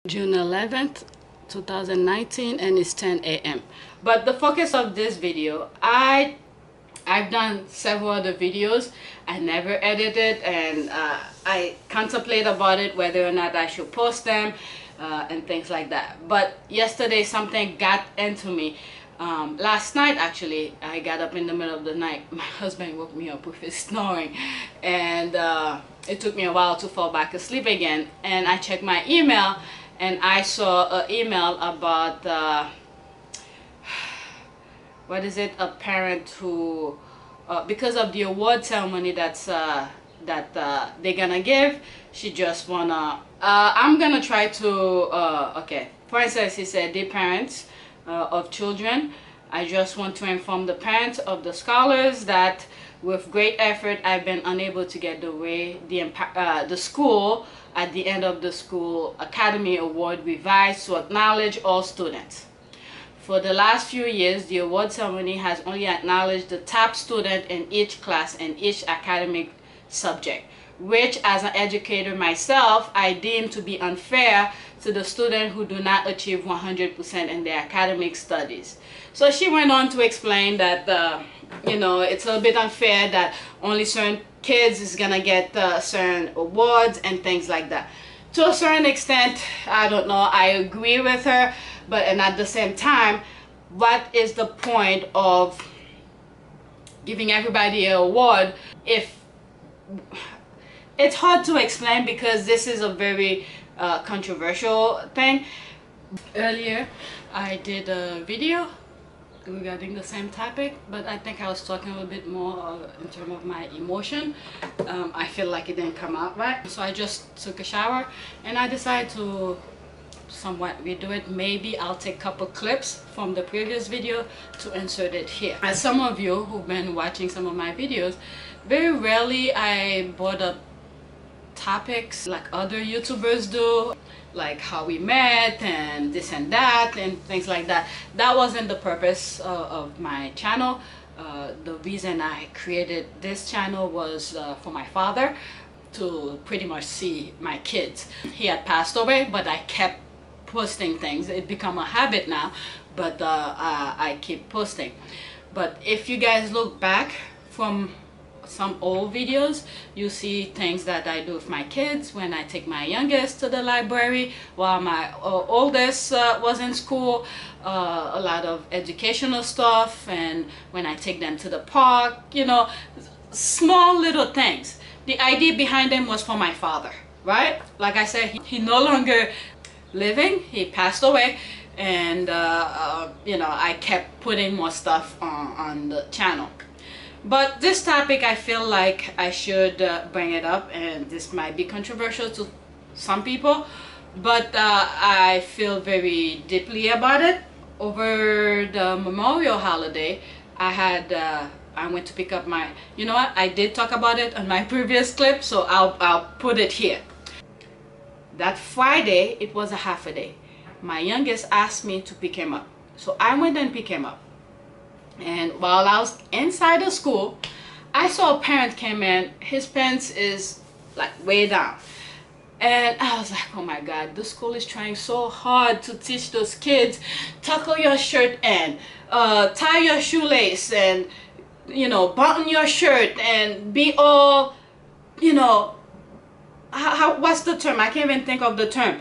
June 11th, 2019, and it's 10 a.m. But the focus of this video, I've done several other videos. I never edited, and I contemplate about it whether or not I should post them and things like that. But yesterday something got into me. Last night actually, I got up in the middle of the night. My husband woke me up with his snoring, and it took me a while to fall back asleep again. And I checked my email, and I saw an email about what is it? A parent who, because of the award ceremony that's that they're gonna give, she just wanna. I'm gonna try to. Okay, for instance, he said, "Dear parents of children, I just want to inform the parents of the scholars that with great effort I've been unable to get the school at the end of the school academy award revised to acknowledge all students. For the last few years, the award ceremony has only acknowledged the top student in each class and each academic subject, which as an educator myself, I deem to be unfair to the students who do not achieve 100% in their academic studies." So she went on to explain that, you know, it's a bit unfair that only certain kids is gonna get certain awards and things like that. To a certain extent, I don't know, I agree with her, but and at the same time, what is the point of giving everybody an award if it's hard to explain, because this is a very controversial thing. Earlier I did a video regarding the same topic, but I think I was talking a little bit more in terms of my emotion. I feel like it didn't come out right, so I just took a shower and I decided to somewhat redo it. Maybe I'll take a couple clips from the previous video to insert it here. As some of you who've been watching some of my videos, very rarely I brought up topics like other YouTubers do, like how we met and this and that and things like that. That wasn't the purpose of my channel. The reason I created this channel was for my father to pretty much see my kids. He had passed away, but I kept posting things. It become a habit now, but I keep posting. But if you guys look back from some old videos, you see things that I do with my kids when I take my youngest to the library while my oldest was in school, a lot of educational stuff, and when I take them to the park, you know, small little things. The idea behind them was for my father, right? Like I said, he no longer living, he passed away, and you know, I kept putting more stuff on the channel. But this topic, I feel like I should bring it up, and this might be controversial to some people, but I feel very deeply about it. Over the Memorial holiday, I went to pick up my, you know what, I did talk about it on my previous clip, so I'll put it here. That Friday, it was a half a day. My youngest asked me to pick him up, so I went and picked him up. And while I was inside the school, I saw a parent came in. His pants is like way down, and I was like, oh my God, the school is trying so hard to teach those kids, tuckle your shirt in, tie your shoelace, and you know, button your shirt and be all, you know, what's the term? I can't even think of the term.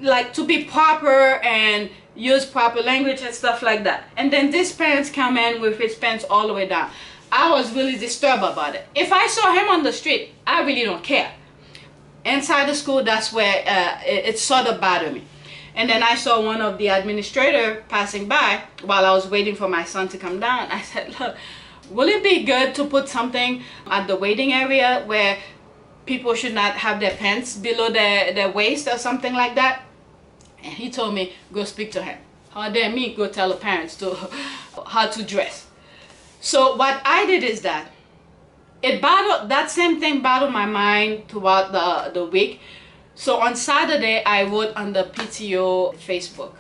Like, to be proper and use proper language and stuff like that. And then this parents come in with his pants all the way down. I was really disturbed about it. If I saw him on the street, I really don't care. Inside the school, that's where it sort of bothered me. And then I saw one of the administrator passing by while I was waiting for my son to come down. I said, look, will it be good to put something at the waiting area where people should not have their pants below their waist or something like that? And he told me, go speak to him. How dare me go tell the parents to how to dress? So what I did is that that same thing bothered my mind throughout the week. So on Saturday, I wrote on the PTO Facebook,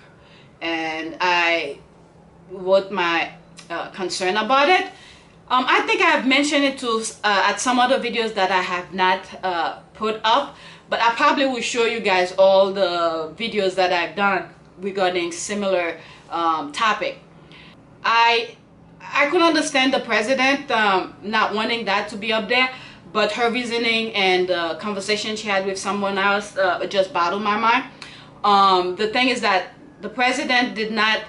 and I wrote my concern about it. I think I have mentioned it at some other videos that I have not put up, but I probably will show you guys all the videos that I've done regarding similar topic. I could understand the president not wanting that to be up there, but her reasoning and the conversation she had with someone else just bottled my mind. The thing is that the president did not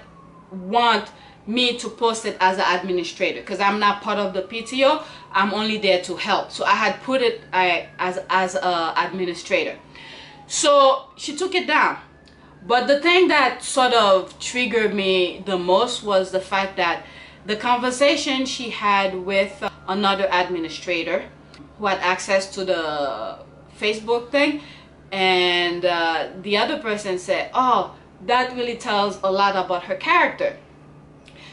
want me to post it as an administrator, because I'm not part of the PTO. I'm only there to help. So I had put it as an administrator. So she took it down. But the thing that sort of triggered me the most was the fact that the conversation she had with another administrator who had access to the Facebook thing, and the other person said, oh, that really tells a lot about her character.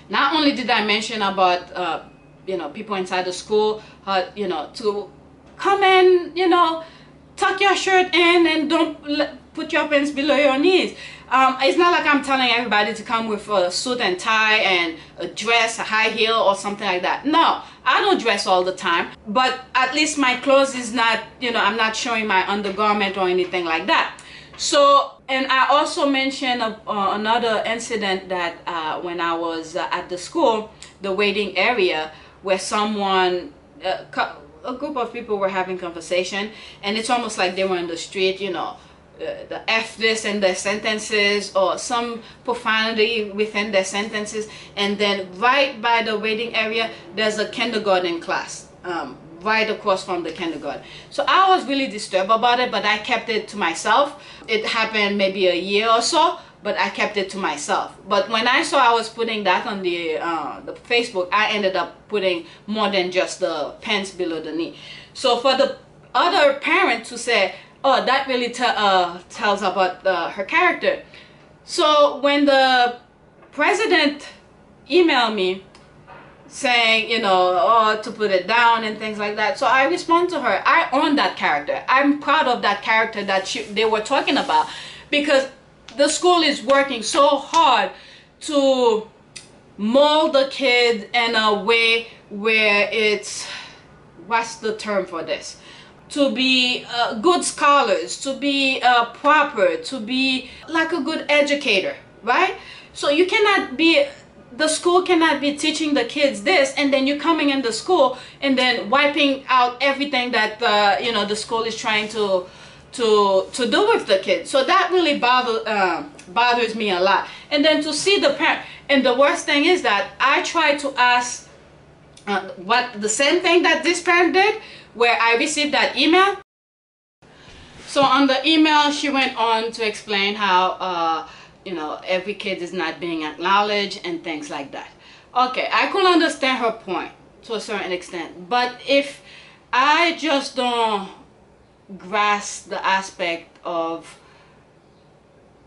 Not only did I mention about you know, people inside the school, you know, to come and, you know, tuck your shirt in and don't put your pants below your knees. It's not like I'm telling everybody to come with a suit and tie and a dress, a high heel or something like that. No, I don't dress all the time, but at least my clothes is not, you know, I'm not showing my undergarment or anything like that. So, and I also mentioned another incident that when I was at the school, the waiting area, where someone, a group of people were having conversation, and it's almost like they were in the street, you know, the F this in their sentences, or some profanity within their sentences, and then right by the waiting area, there's a kindergarten class. Right across from the kindergarten. So I was really disturbed about it, but I kept it to myself. It happened maybe a year or so, but I kept it to myself. But when I saw I was putting that on the Facebook, I ended up putting more than just the pants below the knee. So for the other parent to say, oh, that really tells about her character. So when the president emailed me saying, you know, oh, to put it down and things like that, so I respond to her. I own that character. I'm proud of that character that they were talking about, because the school is working so hard to mold the kid in a way where it's, what's the term for this, to be good scholars, to be proper, to be like a good educator, right? So you cannot be, the school cannot be teaching the kids this, and then you're coming in the school and then wiping out everything that you know, the school is trying to do with the kids. So that really bothers me a lot. And then to see the parent, and the worst thing is that I tried to ask what the same thing that this parent did, where I received that email. So on the email, she went on to explain how you know, every kid is not being acknowledged and things like that. Okay, I could understand her point to a certain extent, but if I just don't grasp the aspect of,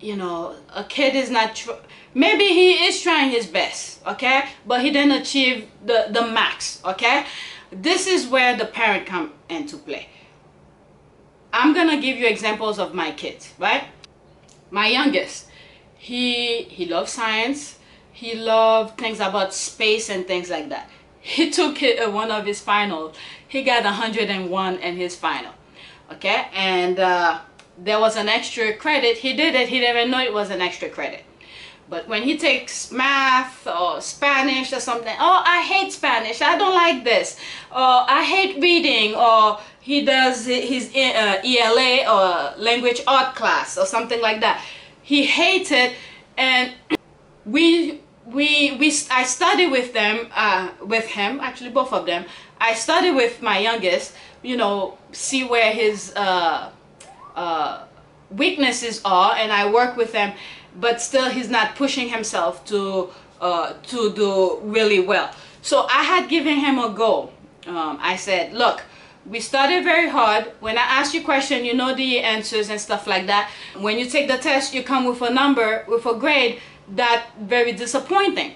you know, a kid is not, maybe he is trying his best, okay, but he didn't achieve the max, okay? This is where the parent come into play. I'm gonna give you examples of my kids, right? My youngest, he loves science. He loved things about space and things like that. He took one of his finals. He got 101 in his final. Okay, and there was an extra credit. He did it. He didn't even know it was an extra credit. But when he takes math or Spanish or something, oh, I hate Spanish. I don't like this. Or I hate reading. Or he does his ELA or language art class or something like that. He hates it, and I study with them, with him, actually both of them. I study with my youngest, you know, see where his weaknesses are, and I work with him, but still he's not pushing himself to do really well. So I had given him a goal. I said, look, we studied very hard. When I ask you a question, you know the answers and stuff like that. When you take the test, you come with a number, with a grade that very disappointing.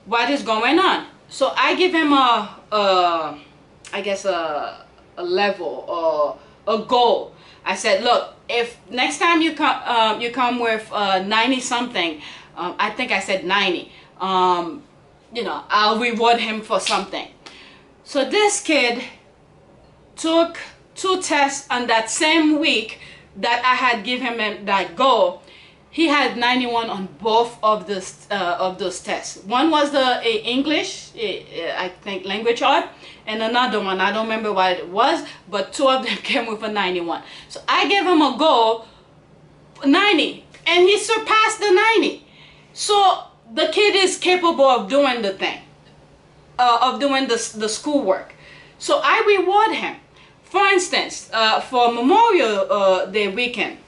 What is going on? So I give him I guess a level or a goal. I said, look, if next time you come with 90 something, I think I said 90, you know, I'll reward him for something. So this kid took 2 tests on that same week that I had given him that goal, he had 91 on both of those tests. One was the English, I think language art, and another one, I don't remember what it was, but two of them came with a 91. So I gave him a goal 90, and he surpassed the 90. So the kid is capable of doing the thing, of doing the schoolwork. So I reward him. For instance, for Memorial Day weekend,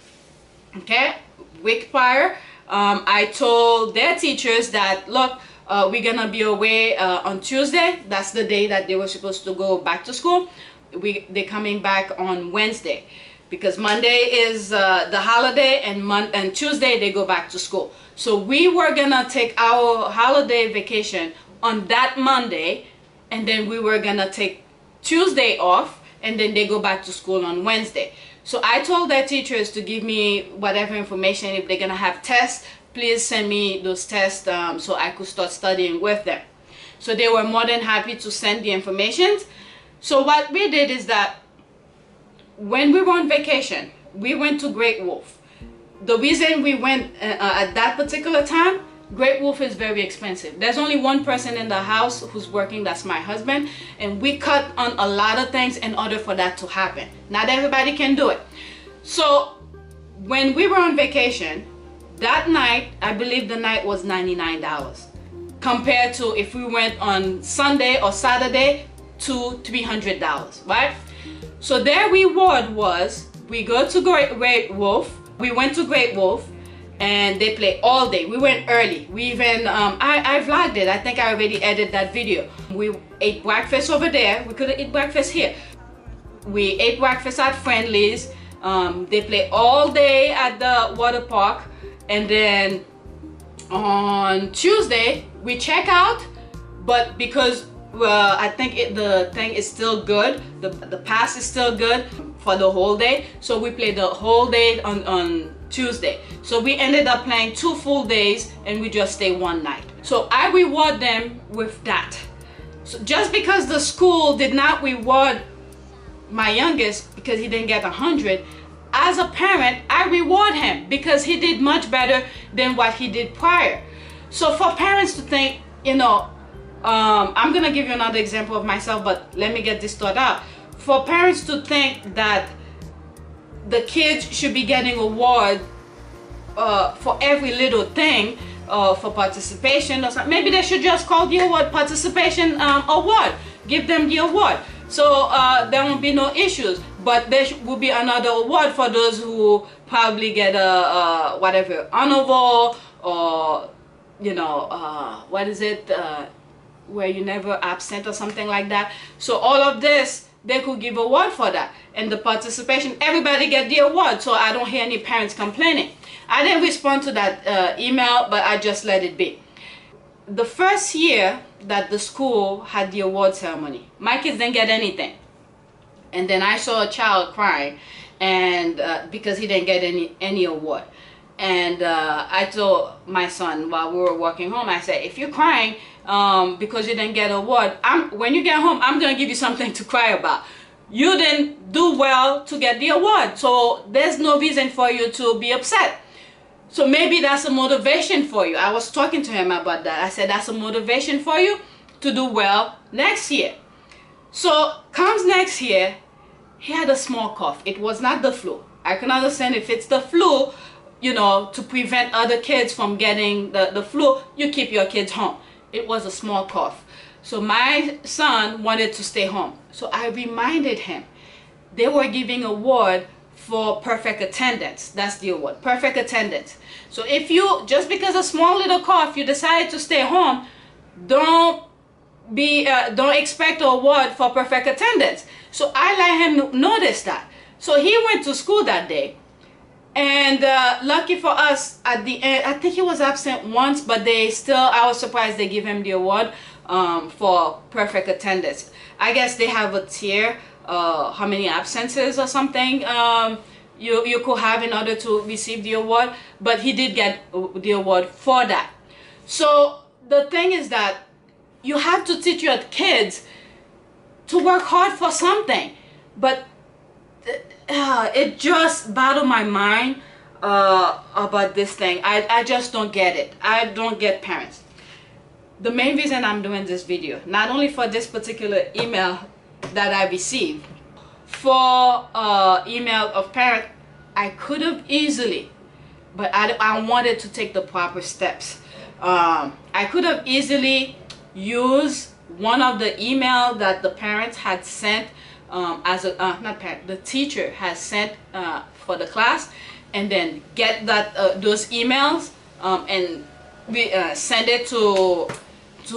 okay, week prior, I told their teachers that, look, we're gonna be away on Tuesday. That's the day that they were supposed to go back to school. They're coming back on Wednesday, because Monday is the holiday, and Tuesday they go back to school. So we were gonna take our holiday vacation on that Monday, and then we were gonna take Tuesday off, and then they go back to school on Wednesday. So I told their teachers to give me whatever information. If they're gonna have tests, please send me those tests so I could start studying with them. So they were more than happy to send the information. So what we did is that when we were on vacation, we went to Great Wolf. The reason we went at that particular time, Great Wolf is very expensive. There's only one person in the house who's working, that's my husband, and we cut on a lot of things in order for that to happen. Not everybody can do it. So when we were on vacation, that night, I believe the night was $99, compared to if we went on Sunday or Saturday to $300, right? So their reward was, we go to Great Wolf, we went to Great Wolf, and they play all day. We went early. We even, I vlogged it. I think I already edited that video. We ate breakfast over there. We could eat breakfast here. We ate breakfast at Friendly's. They play all day at the water park. And then on Tuesday, we check out, but because I think the thing is still good, the pass is still good for the whole day, so we played the whole day on Tuesday. So we ended up playing 2 full days, and we just stay one night. So I reward them with that. So just because the school did not reward my youngest because he didn't get 100, as a parent, I reward him because he did much better than what he did prior. So for parents to think, you know, I'm gonna give you another example of myself, but let me get this thought out. For parents to think that the kids should be getting award for every little thing, for participation or something, maybe they should just call the award participation award. Give them the award, so there won't be no issues. But there will be another award for those who probably get a whatever honor roll, or you know, what is it, where you never absent or something like that. So all of this, they could give award for that, and the participation, everybody get the award. So I don't hear any parents complaining. I didn't respond to that email, but I just let it be. The first year that the school had the award ceremony, my kids didn't get anything, and then I saw a child crying, and because he didn't get any award. And I told my son while we were walking home, I said, if you're crying because you didn't get an award, when you get home, I'm going to give you something to cry about. You didn't do well to get the award, so there's no reason for you to be upset. So maybe that's a motivation for you. I was talking to him about that. I said, that's a motivation for you to do well next year. So comes next year, he had a small cough. It was not the flu. I can understand if it's the flu, you know, to prevent other kids from getting the flu, you keep your kids home. It was a small cough. So my son wanted to stay home. So I reminded him, they were giving an award for perfect attendance. That's the award, perfect attendance. So if you, just because a small little cough, you decide to stay home, don't expect an award for perfect attendance. So I let him notice that. So he went to school that day. And lucky for us, at the end, I think he was absent once, but I was surprised they give him the award for perfect attendance. I guess they have a tier, how many absences or something you could have in order to receive the award, but he did get the award for that. So the thing is that you have to teach your kids to work hard for something, but it just boggled my mind about this thing. I just don't get it. I don't get parents. The main reason I'm doing this video, not only for this particular email that I received, for email of parent, I could have easily, but I wanted to take the proper steps. I could have easily used one of the email that the parents had sent as a not parent, the teacher has sent for the class, and then get that those emails and send it to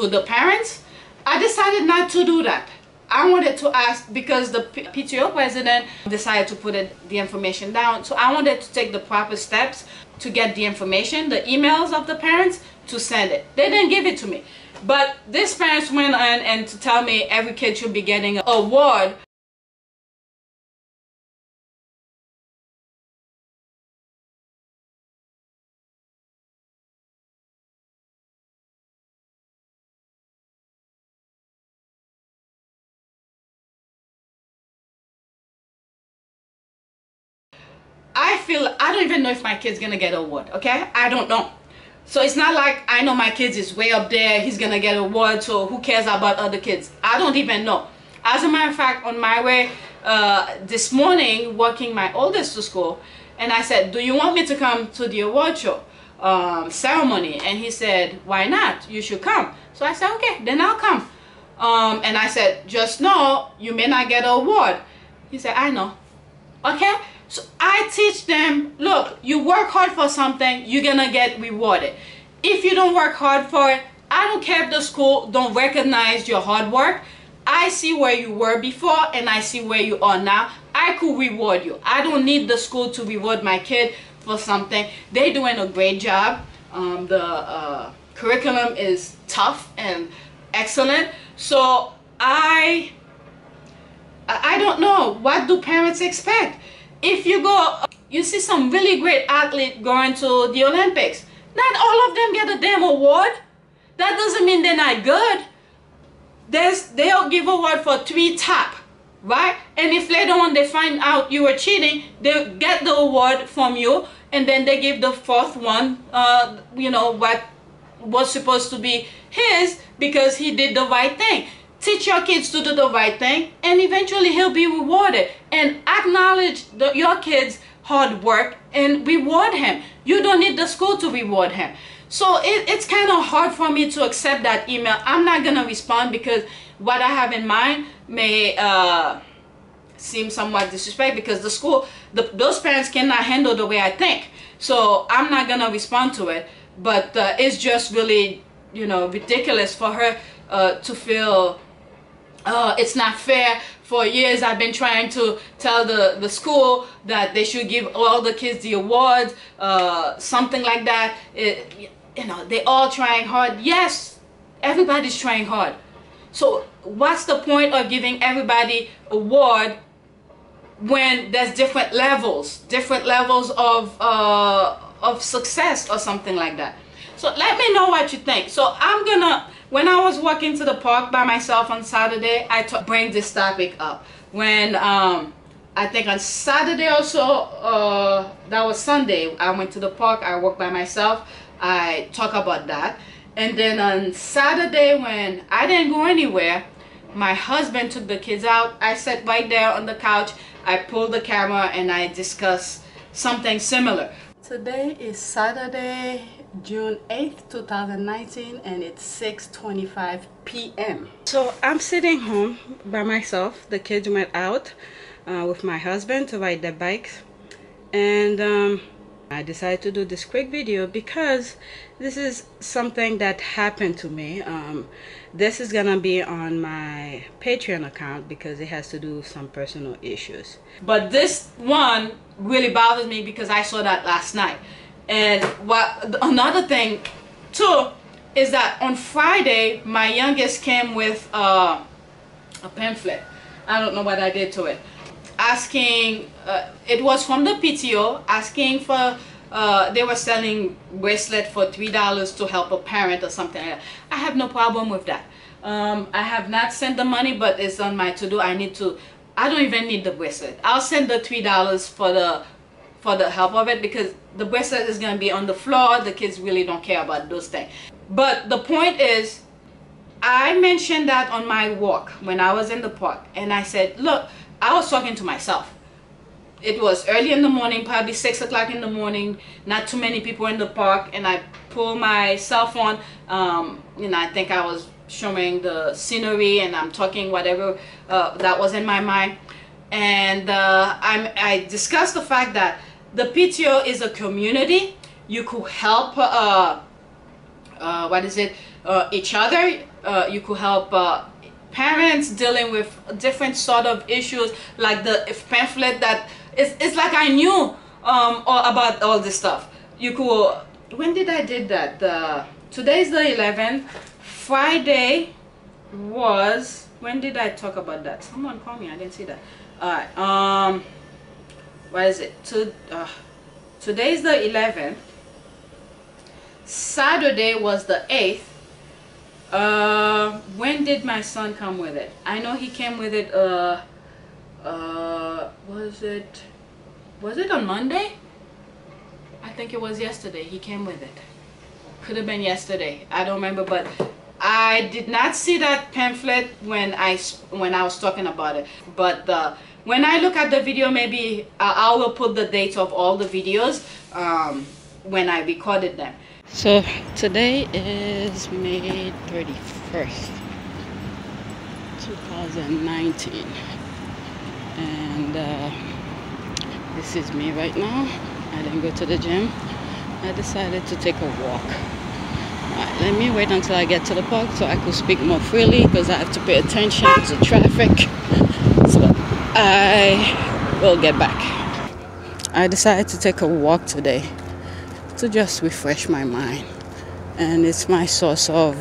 the parents. I decided not to do that. I wanted to ask, because the PTO president decided to put the information down, so I wanted to take the proper steps to get the information, the emails of the parents, to send it. They didn't give it to me, but these parents went on and to tell me every kid should be getting an award. I don't even know if my kid's gonna get an award, okay? I don't know. So it's not like I know my kids is way up there, he's gonna get an award, so who cares about other kids? I don't even know. As a matter of fact, on my way this morning, walking my oldest to school, and I said, do you want me to come to the award show ceremony? And he said, why not? You should come. So I said, okay, then I'll come. And I said, just know you may not get an award. He said, I know. Okay? So I teach them, look, you work hard for something, you're gonna get rewarded. If you don't work hard for it, I don't care if the school don't recognize your hard work. I see where you were before and I see where you are now. I could reward you. I don't need the school to reward my kid for something. They're doing a great job. The curriculum is tough and excellent. So I don't know, what do parents expect? If you go, you see some really great athlete going to the Olympics. Not all of them get a damn award. That doesn't mean they're not good. They'll give award for 3 top, right? And if later on they find out you were cheating, they'll get the award from you, and then they give the 4th one, you know, what was supposed to be his because he did the right thing. Teach your kids to do the right thing, and eventually he'll be rewarded. And acknowledge your kids' hard work and reward him. You don't need the school to reward him. So it's kind of hard for me to accept that email. I'm not going to respond because what I have in mind may seem somewhat disrespectful, because the school, those parents cannot handle the way I think. So I'm not going to respond to it. But it's just really, you know, ridiculous for her to feel it's not fair. For years I've been trying to tell the school that they should give all the kids the awards, something like that. You know, they all trying hard. Yes, everybody's trying hard. So what's the point of giving everybody award when there's different levels of success or something like that? So let me know what you think. So I'm gonna, when I was walking to the park by myself on Saturday, I bring this topic up. When I think on Saturday or so, that was Sunday, I went to the park, I walked by myself, I talk about that. And then on Saturday, when I didn't go anywhere, my husband took the kids out. I sat right there on the couch, I pulled the camera, and I discussed something similar. Today is Saturday, June 8th, 2019, and it's 6:25 p.m. So I'm sitting home by myself. The kids went out with my husband to ride their bikes, and I decided to do this quick video because this is something that happened to me. This is gonna be on my Patreon account because it has to do with some personal issues. But this one really bothers me because I saw that last night. And another thing too is that on Friday my youngest came with a pamphlet. I don't know what I did to it, asking, it was from the PTO, asking for, they were selling bracelet for $3 to help a parent or something like that. I have no problem with that. I have not sent the money, but it's on my to-do. I need to I don't even need the bracelet. I'll send the $3 for the help of it, because the bracelet is going to be on the floor. The kids really don't care about those things. But the point is, I mentioned that on my walk when I was in the park, and I said, look, I was talking to myself. It was early in the morning, probably 6 o'clock in the morning, not too many people in the park, and I pulled my cell phone. You know, I think I was showing the scenery, and I'm talking whatever that was in my mind. And I discussed the fact that the PTO is a community. You could help each other. You could help parents dealing with different sort of issues, like the pamphlet that it's like I knew about all this stuff. You could, when did I did that? Today's the 11th. Friday was, when did I talk about that? Someone called me, I didn't see that. All right, what is it? Today's the 11th. Saturday was the 8th. When did my son come with it? I know he came with it, was it on Monday? I think it was yesterday he came with it. Could have been yesterday, I don't remember, but I did not see that pamphlet when I was talking about it. But when I look at the video, maybe I will put the dates of all the videos when I recorded them. So today is May 31st, 2019, and this is me right now. I didn't go to the gym. I decided to take a walk. Alright, let me wait until I get to the park so I could speak more freely, because I have to pay attention to traffic. So I will get back. I decided to take a walk today to just refresh my mind, and it's my source of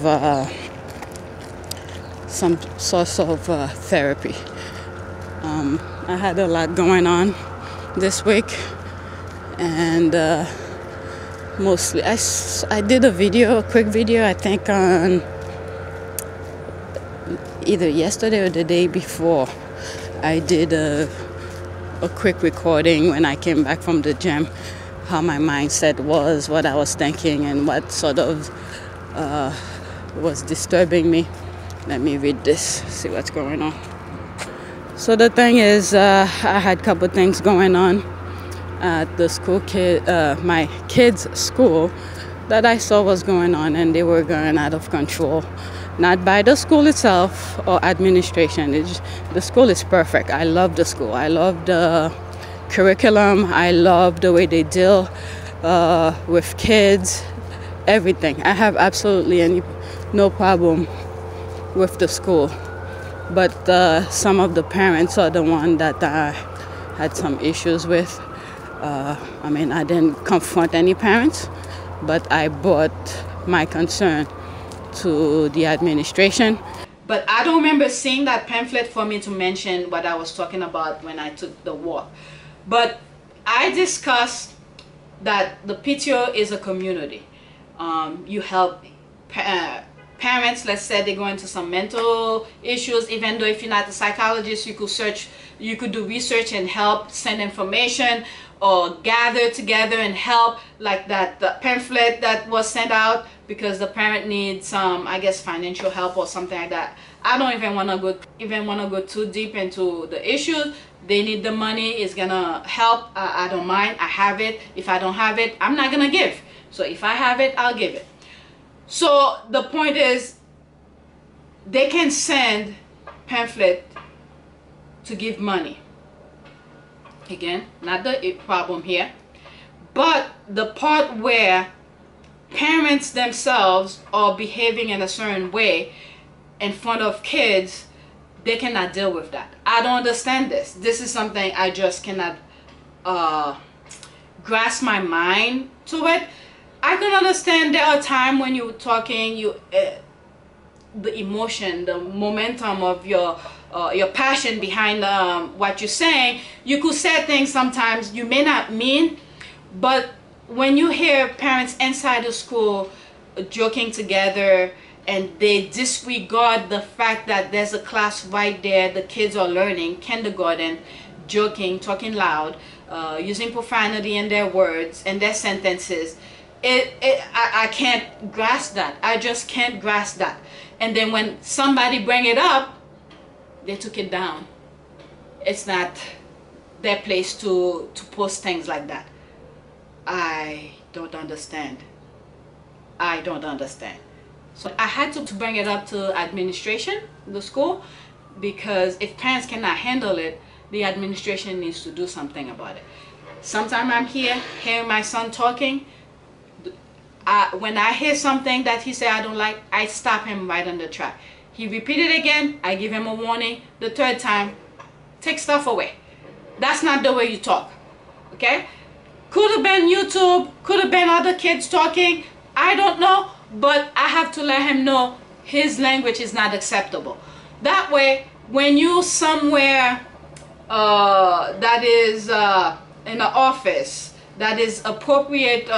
some source of therapy. I had a lot going on this week, and mostly I did a quick video, I think on either yesterday or the day before. I did a quick recording when I came back from the gym, how my mindset was, what I was thinking, and what sort of was disturbing me. Let me read this, see what's going on. So the thing is, I had a couple things going on at the school, my kids' school, that I saw was going on, and they were going out of control. Not by the school itself or administration. The school is perfect. I love the school. I love the curriculum. I love the way they deal with kids, everything. I have absolutely no problem with the school. But some of the parents are the one that I had some issues with. I mean, I didn't confront any parents, but I brought my concern to the administration. But I don't remember seeing that pamphlet for me to mention what I was talking about when I took the walk. But I discussed that the PTO is a community. You help parents, let's say they go into some mental issues, even though if you're not a psychologist, you could do research and help send information, or gather together and help, like the pamphlet that was sent out, because the parent needs some, I guess, financial help or something like that. I don't even want to go too deep into the issues. They need the money, it's gonna help. I don't mind. I have it. If I don't have it, I'm not gonna give. So if I have it, I'll give it. So the point is, they can send pamphlet to give money. Again, not the problem here, but the part where parents themselves are behaving in a certain way in front of kids, they cannot deal with that. I don't understand this. This is something I just cannot grasp my mind to it. I can understand there are times when you're talking, the emotion, the momentum of your passion behind what you're saying, you could say things sometimes you may not mean, but when you hear parents inside the school joking together and they disregard the fact that there's a class right there, the kids are learning kindergarten, joking, talking loud, using profanity in their words and their sentences. I can't grasp that. I just can't grasp that. And then when somebody bring it up, they took it down. It's not their place to post things like that. I don't understand. I don't understand. So I had to bring it up to administration, the school, because if parents cannot handle it, the administration needs to do something about it. Sometimes I'm here hearing my son talking. When I hear something that he said I don't like, I stop him right on the track. He repeated again, I give him a warning. The third time, take stuff away. That's not the way you talk, okay? Could have been YouTube, could have been other kids talking, I don't know, but I have to let him know his language is not acceptable. That way, when you somewhere that is in an office that is appropriate,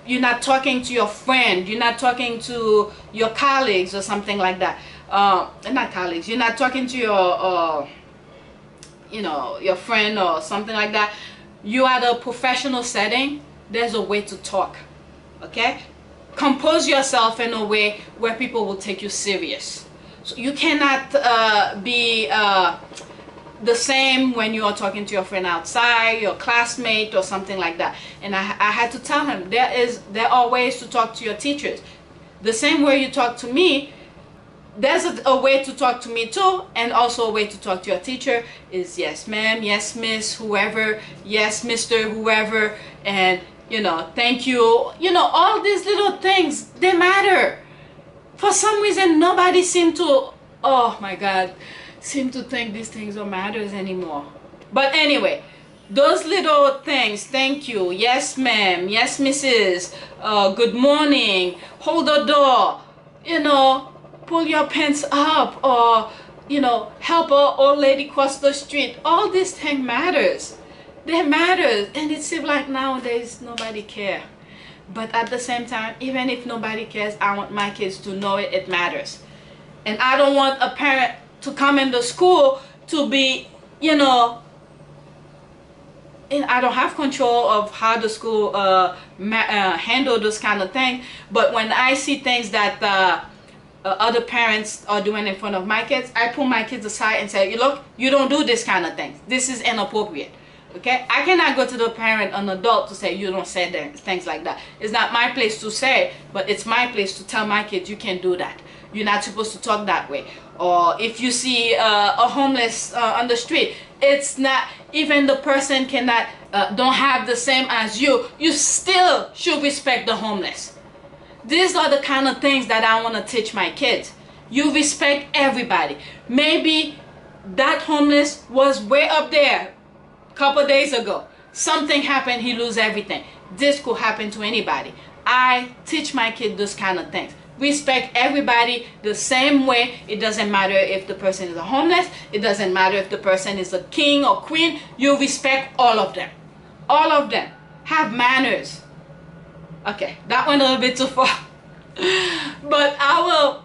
you're not talking to your friend, you're not talking to your colleagues or something like that. Not colleagues, you're not talking to your you know, your friend or something like that. You are at a professional setting, there's a way to talk, okay? Compose yourself in a way where people will take you serious. So you cannot be the same when you are talking to your friend outside, your classmate or something like that. And I had to tell him there are ways to talk to your teachers. The same way you talk to me, there's a way to talk to me too, and also a way to talk to your teacher is yes ma'am, yes miss, whoever, yes mister, whoever, and you know, thank you. You know, all these little things, they matter. For some reason, nobody seemed to, oh my God, seem to think these things don't matter anymore. But anyway, those little things, thank you, yes ma'am, yes missus, good morning, hold the door, you know, pull your pants up, or you know, help an old lady cross the street. All these things matters. They matter, and it seems like nowadays nobody care. But at the same time, even if nobody cares, I want my kids to know it matters. And I don't want a parent to come in the school to be, you know, and I don't have control of how the school handle those kind of things. But when I see things that other parents are doing in front of my kids, I pull my kids aside and say, look, you don't do this kind of things. This is inappropriate. Okay, I cannot go to the parent, an adult, to say you don't say things like that. It's not my place to say, but it's my place to tell my kids you can't do that. You're not supposed to talk that way. Or if you see a homeless on the street, it's not, even the person cannot, don't have the same as you, you still should respect the homeless. These are the kind of things that I want to teach my kids. You respect everybody. Maybe that homeless was way up there couple days ago, something happened, he lose everything. This could happen to anybody. I teach my kids those kind of things. Respect everybody the same way. It doesn't matter if the person is a homeless, it doesn't matter if the person is a king or queen. You respect all of them. All of them. Have manners. Okay, that went a little bit too far. But I will,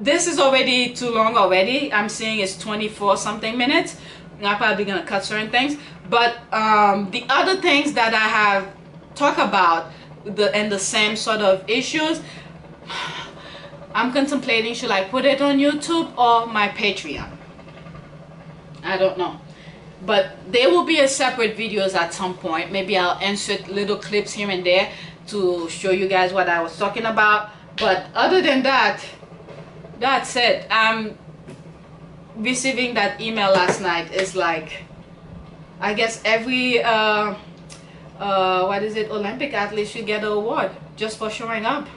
this is already too long already. I'm seeing it's 24 something minutes. I'm probably going to cut certain things, but the other things that I have talked about and the same sort of issues, I'm contemplating, should I put it on YouTube or my Patreon? I don't know, but there will be a separate videos at some point. Maybe I'll insert little clips here and there to show you guys what I was talking about, but other than that, that's it. Receiving that email last night is like, I guess every what is it, Olympic athlete should get an award just for showing up.